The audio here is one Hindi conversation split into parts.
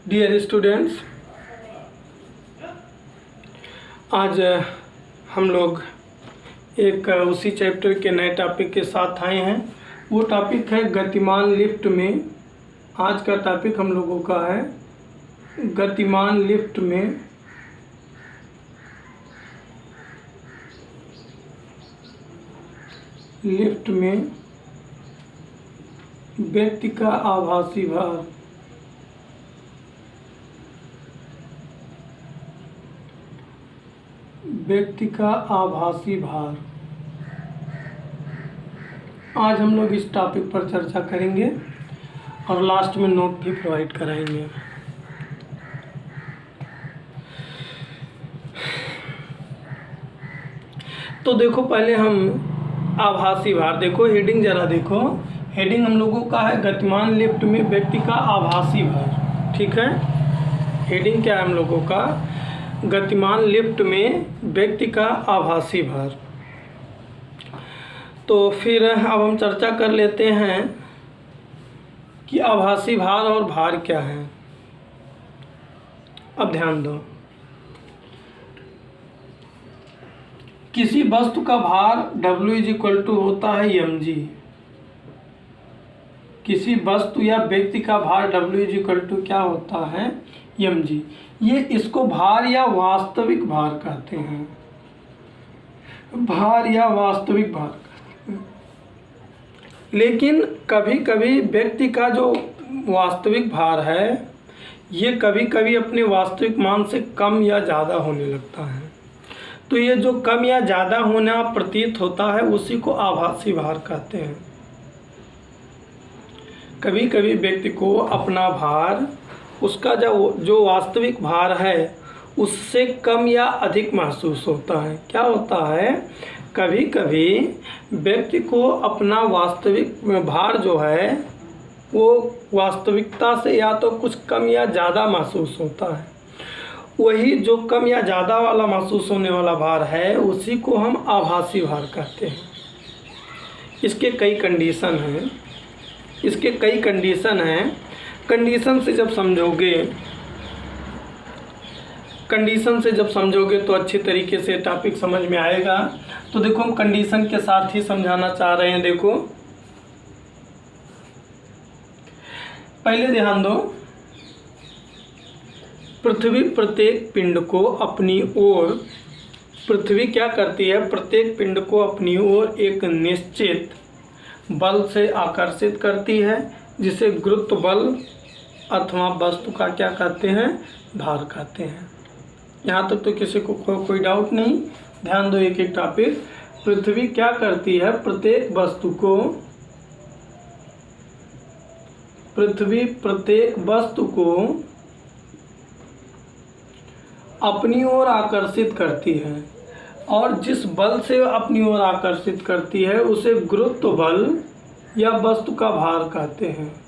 डियर स्टूडेंट्स, आज हम लोग एक उसी चैप्टर के नए टॉपिक के साथ आए हैं। वो टॉपिक है गतिमान लिफ्ट में। आज का टॉपिक हम लोगों का है गतिमान लिफ्ट में व्यक्ति का आभासी भार। व्यक्ति का आभासी भार आज हम लोग इस टॉपिक पर चर्चा करेंगे और लास्ट में नोट भी प्रोवाइड कराएंगे। तो देखो, पहले हम आभासी भार, देखो हेडिंग जरा देखो। हेडिंग हम लोगों का है गतिमान लिफ्ट में व्यक्ति का आभासी भार। ठीक है, हेडिंग क्या है हम लोगों का? गतिमान लिफ्ट में व्यक्ति का आभासी भार। तो फिर अब हम चर्चा कर लेते हैं कि आभासी भार और भार क्या है। अब ध्यान दो, किसी वस्तु का भार W होता है mg। किसी वस्तु या व्यक्ति का भार W क्या होता है? mg। ये इसको भार या वास्तविक भार कहते हैं। भार या वास्तविक भार कहते हैं। लेकिन कभी कभी व्यक्ति का जो वास्तविक भार है ये कभी कभी अपने वास्तविक मान से कम या ज़्यादा होने लगता है। तो ये जो कम या ज़्यादा होना प्रतीत होता है उसी को आभासी भार कहते हैं। कभी कभी व्यक्ति को अपना भार उसका जो वास्तविक भार है उससे कम या अधिक महसूस होता है। क्या होता है? कभी कभी व्यक्ति को अपना वास्तविक भार जो है वो वास्तविकता से या तो कुछ कम या ज़्यादा महसूस होता है। वही जो कम या ज़्यादा वाला महसूस होने वाला भार है उसी को हम आभासी भार कहते हैं। इसके कई कंडीशन हैं। कंडीशन से जब समझोगे तो अच्छी तरीके से टॉपिक समझ में आएगा। तो देखो, हम कंडीशन के साथ ही समझाना चाह रहे हैं। देखो, पहले ध्यान दो, पृथ्वी प्रत्येक पिंड को अपनी ओर, पृथ्वी क्या करती है? प्रत्येक पिंड को अपनी ओर एक निश्चित बल से आकर्षित करती है, जिसे गुरुत्व बल अथवा वस्तु का क्या कहते हैं? भार कहते हैं। यहाँ तक तो किसी को कोई डाउट नहीं। ध्यान दो एक एक टॉपिक। पृथ्वी क्या करती है? प्रत्येक वस्तु को अपनी ओर आकर्षित करती है, और जिस बल से अपनी ओर आकर्षित करती है उसे गुरुत्व बल या वस्तु का भार कहते हैं।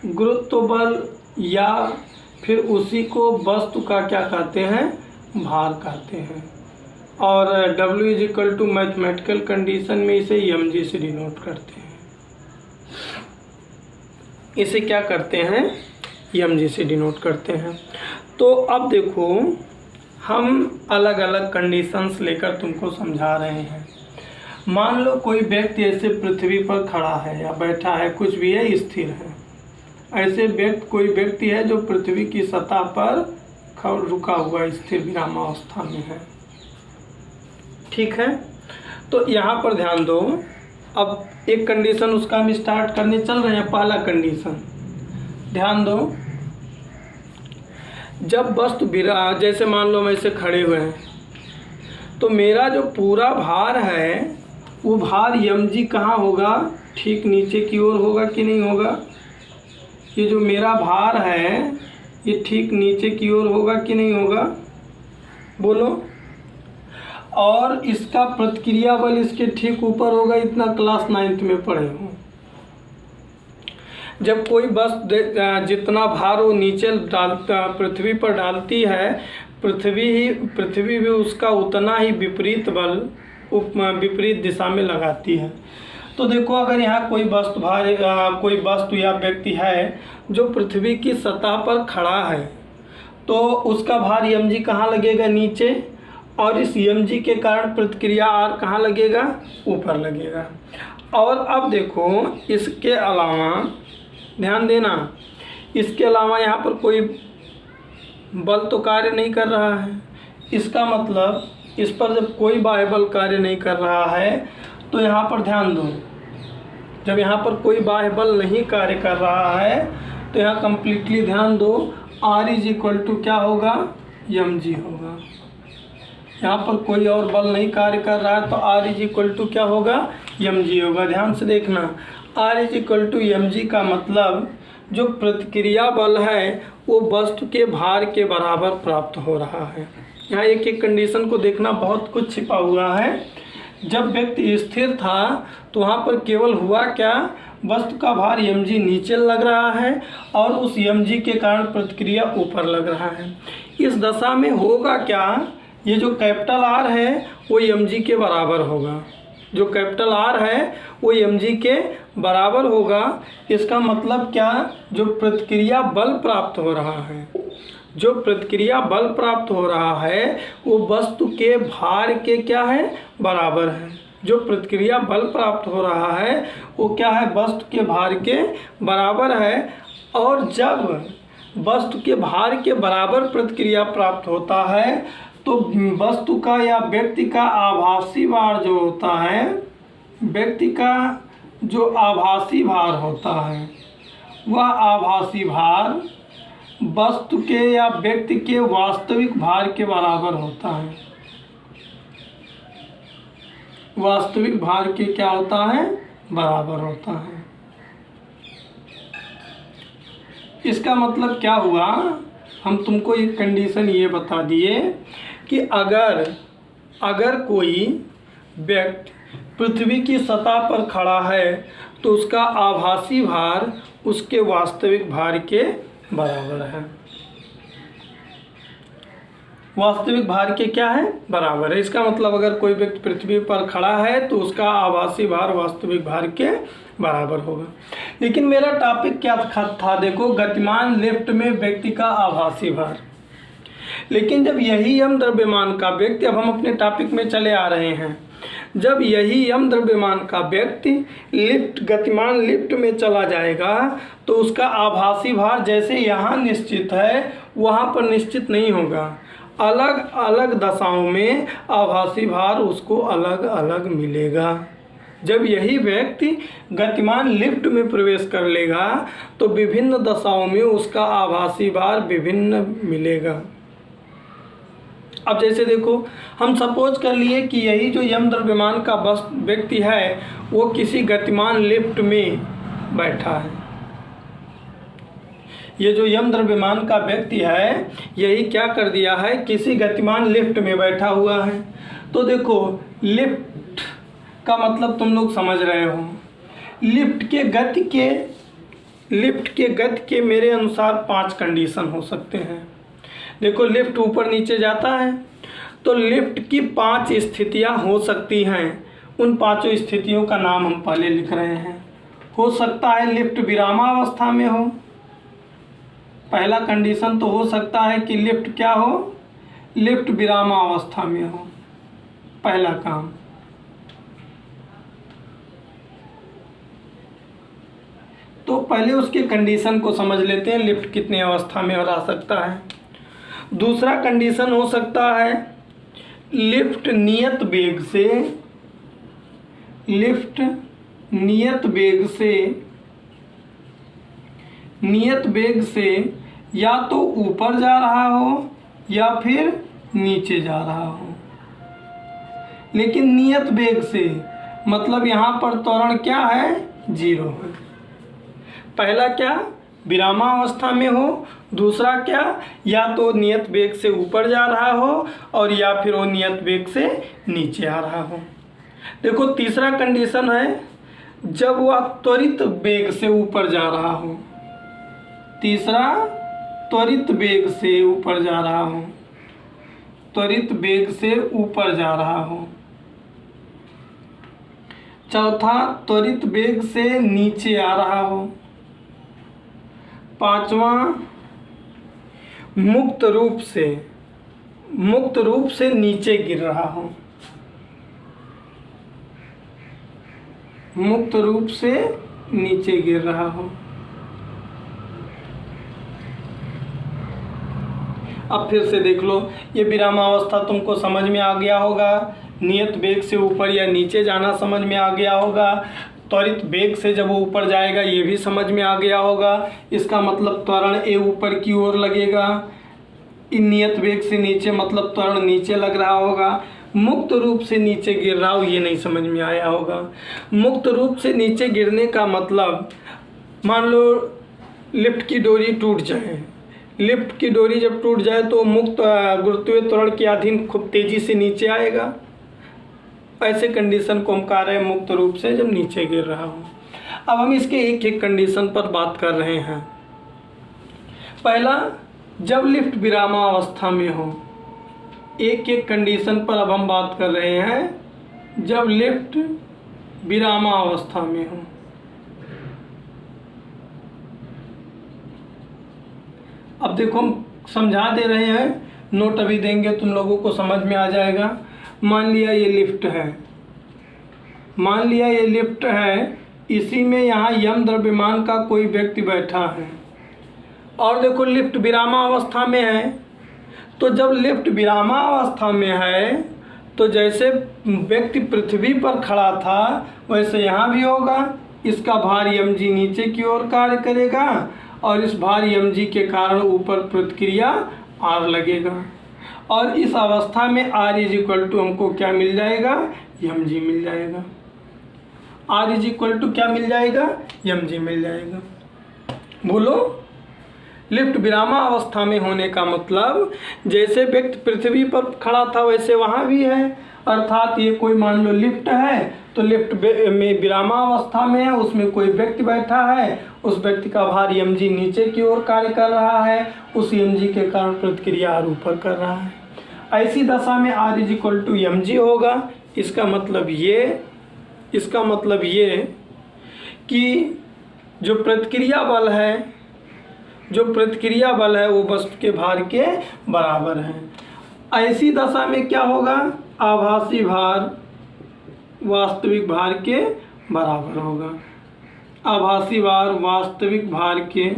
गुरुत्व बल या फिर उसी को वस्तु का क्या कहते हैं? भार कहते हैं। और W मैथमेटिकल कंडीशन में इसे mg से डिनोट करते हैं। इसे क्या करते हैं? mg से डिनोट करते हैं। तो अब देखो, हम अलग अलग कंडीशंस लेकर तुमको समझा रहे हैं। मान लो कोई व्यक्ति ऐसे पृथ्वी पर खड़ा है या बैठा है, कुछ भी है, स्थिर है। ऐसे कोई व्यक्ति है जो पृथ्वी की सतह पर रुका हुआ स्थिर विरामावस्था में है। ठीक है, तो यहाँ पर ध्यान दो। अब एक कंडीशन उसका हम स्टार्ट करने चल रहे हैं। पहला कंडीशन ध्यान दो, जब वस्तु जैसे मान लो हम ऐसे खड़े हुए हैं तो मेरा जो पूरा भार है वो भार mg कहाँ होगा? ठीक नीचे की ओर होगा कि नहीं होगा? ये जो मेरा भार है ये ठीक नीचे की ओर होगा कि नहीं होगा? बोलो। और इसका प्रतिक्रिया बल इसके ठीक ऊपर होगा। इतना क्लास 9th में पढ़े हो। जब कोई वस्तु जितना भार वो नीचे पृथ्वी पर डालती है, पृथ्वी भी उसका उतना ही विपरीत बल विपरीत दिशा में लगाती है। तो देखो अगर यहाँ कोई वस्तु या व्यक्ति है जो पृथ्वी की सतह पर खड़ा है तो उसका भार mg कहाँ लगेगा? नीचे। और इस mg के कारण प्रतिक्रिया r कहाँ लगेगा? ऊपर लगेगा। और अब देखो इसके अलावा ध्यान देना, इसके अलावा यहाँ पर कोई बल तो कार्य नहीं कर रहा है। इसका मतलब इस पर जब कोई बाह्य बल कार्य नहीं कर रहा है तो यहाँ पर ध्यान दो, जब यहाँ पर कोई बाह्य बल नहीं कार्य कर रहा है तो यहाँ कंप्लीटली ध्यान दो, R इज इक्वल टू क्या होगा? mg होगा। यहाँ पर कोई और बल नहीं कार्य कर रहा है तो R इज इक्वल टू क्या होगा? mg होगा। ध्यान से देखना, R is equal to mg का मतलब जो प्रतिक्रिया बल है वो वस्तु के भार के बराबर प्राप्त हो रहा है। यहाँ एक एक कंडीशन को देखना, बहुत कुछ छिपा हुआ है। जब व्यक्ति स्थिर था तो वहाँ पर केवल हुआ क्या? वस्तु का भार mg नीचे लग रहा है और उस mg के कारण प्रतिक्रिया ऊपर लग रहा है। इस दशा में होगा क्या? ये जो कैपिटल R है वो mg के बराबर होगा। जो कैपिटल R है वो mg के बराबर होगा। इसका मतलब क्या? जो प्रतिक्रिया बल प्राप्त हो रहा है, जो प्रतिक्रिया बल प्राप्त हो रहा है वो वस्तु के भार के क्या है? बराबर है। जो प्रतिक्रिया बल प्राप्त हो रहा है वो क्या है? वस्तु के भार के बराबर है। और जब वस्तु के भार के बराबर प्रतिक्रिया प्राप्त होता है तो वस्तु का या व्यक्ति का आभासी भार जो होता है, व्यक्ति का जो आभासी भार होता है वह आभासी भार वस्तु के या व्यक्ति के वास्तविक भार के बराबर होता है। वास्तविक भार के क्या होता है? बराबर होता है। इसका मतलब क्या हुआ? हम तुमको एक कंडीशन ये बता दिए कि अगर कोई व्यक्ति पृथ्वी की सतह पर खड़ा है तो उसका आभासी भार उसके वास्तविक भार के बराबर है। वास्तविक भार के क्या है? बराबर है। इसका मतलब अगर कोई व्यक्ति पृथ्वी पर खड़ा है तो उसका आभासी भार वास्तविक भार के बराबर होगा। लेकिन मेरा टॉपिक क्या था? देखो, गतिमान लिफ्ट में व्यक्ति का आभासी भार। लेकिन जब यही यम द्रव्यमान का व्यक्ति, अब हम अपने टॉपिक में चले आ रहे हैं, जब यही यम द्रव्यमान का व्यक्ति गतिमान लिफ्ट में चला जाएगा तो उसका आभासी भार जैसे यहाँ निश्चित है वहाँ पर निश्चित नहीं होगा। अलग अलग दशाओं में आभासी भार उसको अलग अलग मिलेगा। जब यही व्यक्ति गतिमान लिफ्ट में प्रवेश कर लेगा तो विभिन्न दशाओं में उसका आभासी भार विभिन्न मिलेगा। अब जैसे देखो, हम सपोज कर लिए कि यही जो यम द्रव्यमान का व्यक्ति है वो किसी गतिमान लिफ्ट में बैठा है। ये जो यम द्रव्यमान का व्यक्ति है यही क्या कर दिया है? किसी गतिमान लिफ्ट में बैठा हुआ है। तो देखो, लिफ्ट का मतलब तुम लोग समझ रहे हो। लिफ्ट के गति के मेरे अनुसार 5 कंडीशन हो सकते हैं। देखो, लिफ्ट ऊपर नीचे जाता है तो लिफ्ट की 5 स्थितियां हो सकती हैं। उन 5 स्थितियों का नाम हम पहले लिख रहे हैं। हो सकता है लिफ्ट विरामावस्था में हो। पहला कंडीशन तो हो सकता है कि लिफ्ट क्या हो? लिफ्ट विरामावस्था में हो, पहला काम। तो पहले उसके कंडीशन को समझ लेते हैं, लिफ्ट कितनी अवस्था में आ सकता है। दूसरा कंडीशन हो सकता है लिफ्ट नियत वेग से या तो ऊपर जा रहा हो या फिर नीचे जा रहा हो। लेकिन नियत वेग से मतलब यहाँ पर त्वरण क्या है? 0 है। पहला क्या? विरामावस्था में हो। दूसरा क्या? या तो नियत वेग से ऊपर जा रहा हो और या फिर वो नियत वेग से नीचे आ रहा हो। देखो, तीसरा कंडीशन है जब वह त्वरित वेग से ऊपर जा रहा हो। तीसरा, त्वरित वेग से ऊपर जा रहा हो। त्वरित वेग से ऊपर जा रहा हो। चौथा त्वरित वेग से नीचे आ रहा हो। पांचवा मुक्त रूप से नीचे गिर रहा हो। मुक्त रूप से नीचे गिर रहा हो। अब फिर से देख लो, ये विरामावस्था तुमको समझ में आ गया होगा। नियत वेग से ऊपर या नीचे जाना समझ में आ गया होगा। त्वरित वेग से जब वो ऊपर जाएगा ये भी समझ में आ गया होगा। इसका मतलब त्वरण ए ऊपर की ओर लगेगा। नियत वेग से नीचे मतलब त्वरण नीचे लग रहा होगा। मुक्त रूप से नीचे गिर रहा हो ये नहीं समझ में आया होगा। मुक्त रूप से नीचे गिरने का मतलब, मान लो लिफ्ट की डोरी टूट जाए। लिफ्ट की डोरी जब टूट जाए तो मुक्त गुरुत्वीय त्वरण के अधीन खूब तेजी से नीचे आएगा। ऐसे कंडीशन को हम कह रहे हैं मुक्त रूप से जब नीचे गिर रहा हो। अब हम इसके एक एक कंडीशन पर बात कर रहे हैं। पहला, जब लिफ्ट विरामावस्था में हो। एक एक कंडीशन पर अब हम बात कर रहे हैं जब लिफ्ट विरामावस्था में हो। अब देखो हम समझा दे रहे हैं, नोट अभी देंगे तुम लोगों को समझ में आ जाएगा। मान लिया ये लिफ्ट है, इसी में यहाँ यम द्रव्यमान का कोई व्यक्ति बैठा है और देखो लिफ्ट विरामावस्था में है। तो जब लिफ्ट विरामावस्था में है तो जैसे व्यक्ति पृथ्वी पर खड़ा था वैसे यहाँ भी होगा। इसका भार mg नीचे की ओर कार्य करेगा और इस भार mg के कारण ऊपर प्रतिक्रिया r लगेगा और इस अवस्था में r इज इक्वल टू हमको क्या मिल जाएगा, mg मिल जाएगा। r इज इक्वल टू क्या मिल जाएगा, mg मिल जाएगा। बोलो, लिफ्ट विरामावस्था में होने का मतलब जैसे व्यक्ति पृथ्वी पर खड़ा था वैसे वहाँ भी है। अर्थात ये कोई मान लो लिफ्ट है तो लिफ्ट में विरामावस्था में है, उसमें कोई व्यक्ति बैठा है, उस व्यक्ति का भार mg नीचे की ओर कार्य कर रहा है, उस mg के कारण प्रतिक्रिया r ऊपर कर रहा है। ऐसी दशा में r is equal to mg होगा। इसका मतलब ये कि जो प्रतिक्रिया बल है वो वस्तु के भार के बराबर है। ऐसी दशा में क्या होगा, आभासी भार वास्तविक भार के बराबर होगा। आभासी भार वास्तविक भार के,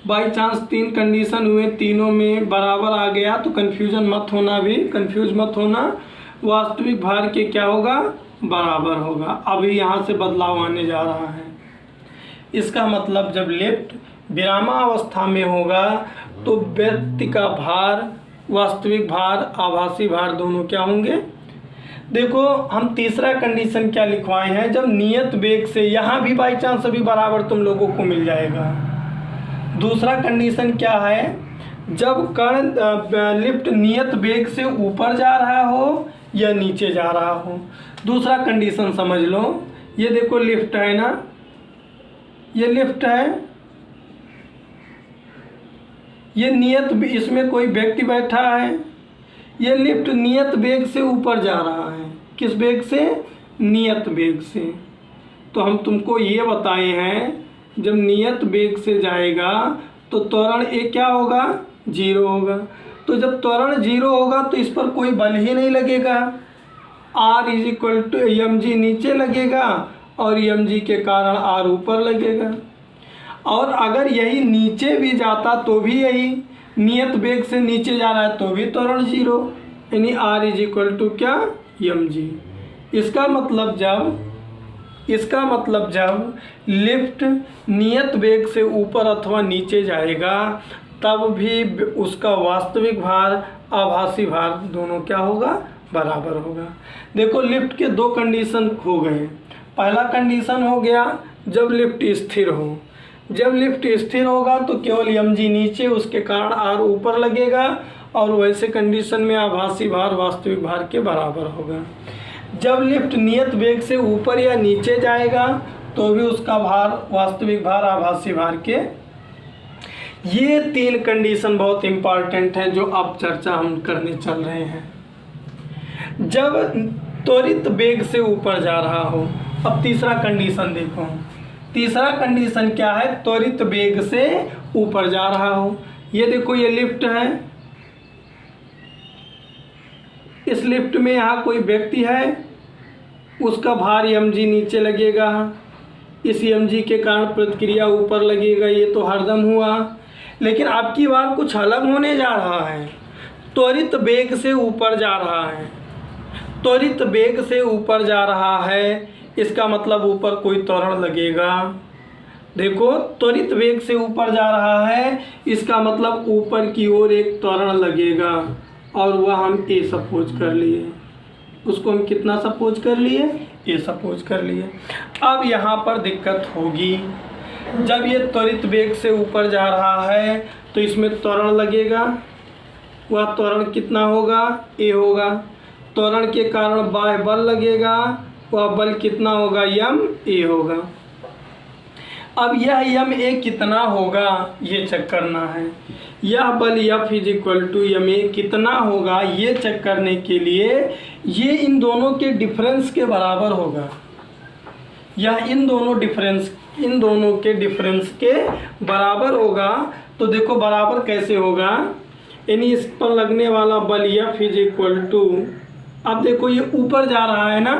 बाई चांस 3 कंडीशन हुए, तीनों में बराबर आ गया तो कंफ्यूज मत होना। वास्तविक भार के क्या होगा, बराबर होगा। अभी यहाँ से बदलाव आने जा रहा है। इसका मतलब जब लिफ्ट विरामावस्था में होगा तो व्यक्ति का भार, वास्तविक भार, आभासी भार दोनों क्या होंगे। देखो हम तीसरा कंडीशन क्या लिखवाए हैं, जब नियत वेग से, यहाँ भी बाई चांस अभी बराबर तुम लोगों को मिल जाएगा। दूसरा कंडीशन क्या है, जब कण लिफ्ट नियत वेग से ऊपर जा रहा हो या नीचे जा रहा हो। दूसरा कंडीशन समझ लो, ये देखो लिफ्ट है ना, ये लिफ्ट है, ये नियत, इसमें कोई व्यक्ति बैठा है, ये लिफ्ट नियत वेग से ऊपर जा रहा है। किस वेग से, नियत वेग से। तो हम तुमको ये बताए हैं जब नियत वेग से जाएगा तो त्वरण ए क्या होगा, 0 होगा। तो जब त्वरण 0 होगा तो इस पर कोई बल ही नहीं लगेगा। r is equal to mg नीचे लगेगा और mg के कारण r ऊपर लगेगा। और अगर यही नीचे भी जाता तो भी यही नियत वेग से नीचे जा रहा है तो भी त्वरण 0, यानी r इज इक्वल टू क्या, mg। इसका मतलब जब लिफ्ट नियत वेग से ऊपर अथवा नीचे जाएगा तब भी उसका वास्तविक भार, आभासी भार दोनों क्या होगा, बराबर होगा। देखो लिफ्ट के 2 कंडीशन हो गए। पहला कंडीशन हो गया जब लिफ्ट स्थिर हो। जब लिफ्ट स्थिर होगा तो केवल mg नीचे, उसके कारण r ऊपर लगेगा और वैसे कंडीशन में आभासी भार वास्तविक भार के बराबर होगा। जब लिफ्ट नियत वेग से ऊपर या नीचे जाएगा तो भी उसका भार, वास्तविक भार, आभासी भार के। ये 3 कंडीशन बहुत इम्पॉर्टेंट है जो अब चर्चा हम करने चल रहे हैं। जब त्वरित वेग से ऊपर जा रहा हो। अब तीसरा कंडीशन देखो, तीसरा कंडीशन क्या है, त्वरित वेग से ऊपर जा रहा हो। ये देखो ये लिफ्ट है, इस लिफ्ट में यहाँ कोई व्यक्ति है, उसका भार mg नीचे लगेगा, इस mg के कारण प्रतिक्रिया ऊपर लगेगा, ये तो हरदम हुआ। लेकिन अब की बार कुछ अलग होने जा रहा है, त्वरित वेग से ऊपर जा रहा है, त्वरित वेग से ऊपर जा रहा है, इसका मतलब ऊपर कोई त्वरण लगेगा। देखो त्वरित वेग से ऊपर जा रहा है, इसका मतलब ऊपर की ओर एक त्वरण लगेगा, और वह हम ए सपोज कर लिए, उसको हम कितना सपोज कर लिए, ए सपोज कर लिए। अब यहाँ पर दिक्कत होगी, जब ये त्वरित वेग से ऊपर जा रहा है तो इसमें त्वरण लगेगा, वह त्वरण कितना होगा, ए होगा। त्वरण के कारण बाह्य बल लगेगा, वह बल कितना होगा, यम ए होगा। अब यह यम ए कितना होगा ये चेक करना है। यह बल F = यम ए कितना होगा ये चेक करने के लिए ये इन दोनों के डिफरेंस के बराबर होगा। यह इन दोनों के डिफरेंस के बराबर होगा। तो देखो बराबर कैसे होगा, यानी इस पर लगने वाला बल F = अब देखो ये ऊपर जा रहा है ना,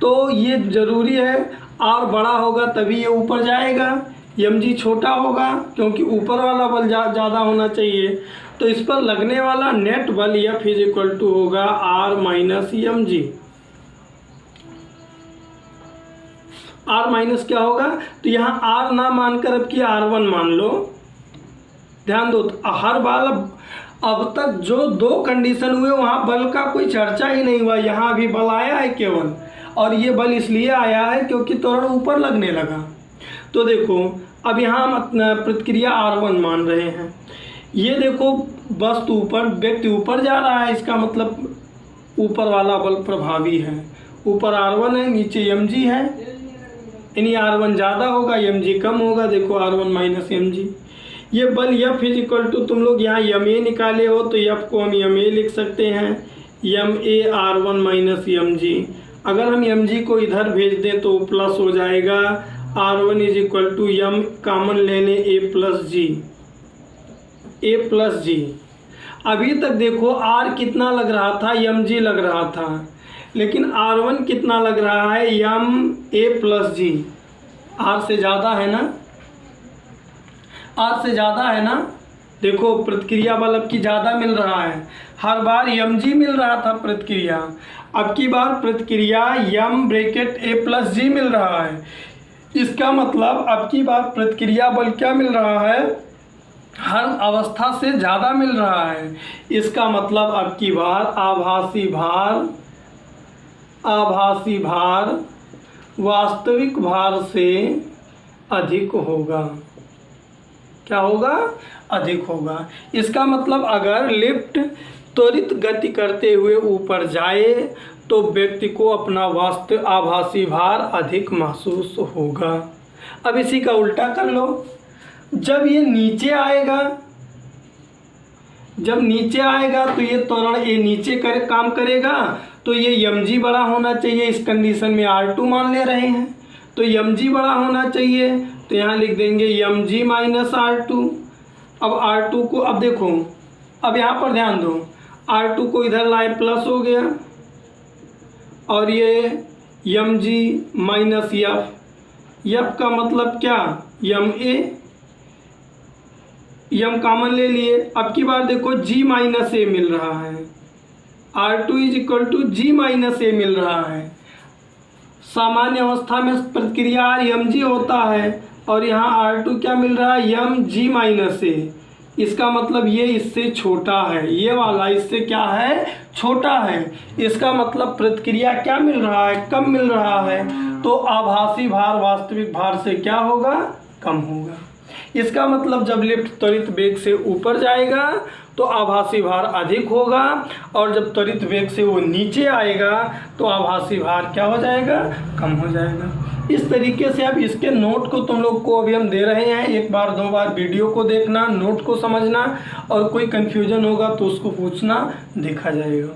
तो ये ज़रूरी है R बड़ा होगा तभी ये ऊपर जाएगा, mg छोटा होगा क्योंकि ऊपर वाला बल ज़्यादा होना चाहिए। तो इस पर लगने वाला नेट बल F = होगा R - mg। R माइनस क्या होगा, तो यहाँ R ना मानकर अब की R1 मान लो। ध्यान दो, तो हर बार अब तक जो दो कंडीशन हुए वहाँ बल का कोई चर्चा ही नहीं हुआ, यहाँ भी बल आया है केवल, और ये बल इसलिए आया है क्योंकि त्वरण ऊपर लगने लगा। तो देखो अब यहाँ हम प्रतिक्रिया R1 मान रहे हैं। ये देखो वस्तु ऊपर, व्यक्ति ऊपर जा रहा है, इसका मतलब ऊपर वाला बल प्रभावी है। ऊपर R1 है, नीचे mg है, यानी R1 ज़्यादा होगा, mg कम होगा। देखो R1 - mg। ये बल F = तुम लोग यहाँ यम ए निकाले हो, तो F को हम यम ए लिख सकते हैं, यम ए R1 - mg। अगर हम mg को इधर भेज दें तो प्लस हो जाएगा, R1 = यम कॉमन लेने a + g। अभी तक देखो R कितना लग रहा था, mg लग रहा था, लेकिन R1 कितना लग रहा है, यम a + g। R से ज़्यादा है ना, R से ज़्यादा है ना। देखो प्रतिक्रिया बल अब की ज़्यादा मिल रहा है, हर बार mg मिल रहा था प्रतिक्रिया, अब की बार प्रतिक्रिया यम ब्रैकेट a + g मिल रहा है। इसका मतलब अब की बार प्रतिक्रिया बल क्या मिल रहा है, हर अवस्था से ज़्यादा मिल रहा है। इसका मतलब अब की बार आभासी भार वास्तविक भार से अधिक होगा। क्या होगा, अधिक होगा। इसका मतलब अगर लिफ्ट त्वरित गति करते हुए ऊपर जाए तो व्यक्ति को अपना आभासी भार अधिक महसूस होगा। अब इसी का उल्टा कर लो, जब ये नीचे आएगा, तो ये त्वरण ए नीचे काम करेगा, तो ये mg बड़ा होना चाहिए। इस कंडीशन में R2 मान ले रहे हैं, तो mg बड़ा होना चाहिए, तो यहाँ लिख देंगे mg - R2। अब R2 को, अब देखो, अब यहाँ पर ध्यान दो, R2 को इधर लाए प्लस हो गया, और ये mg - F का मतलब क्या, यम ए, यम कॉमन ले लिए। अब की बार देखो g - a मिल रहा है, R2 = g - a मिल रहा है। सामान्य अवस्था में प्रतिक्रिया mg होता है, और यहाँ R2 क्या मिल रहा है, mg - a। इसका मतलब ये इससे छोटा है, ये वाला इससे क्या है, छोटा है। इसका मतलब प्रतिक्रिया क्या मिल रहा है, कम मिल रहा है। तो आभासी भार वास्तविक भार से क्या होगा, कम होगा। इसका मतलब जब लिफ्ट त्वरित वेग से ऊपर जाएगा तो आभासी भार अधिक होगा, और जब त्वरित वेग से वो नीचे आएगा तो आभासी भार क्या हो जाएगा, कम हो जाएगा। इस तरीके से अब इसके नोट को तुम लोग को अभी हम दे रहे हैं, एक बार दो बार वीडियो को देखना, नोट को समझना, और कोई कन्फ्यूजन होगा तो उसको पूछना, देखा जाएगा।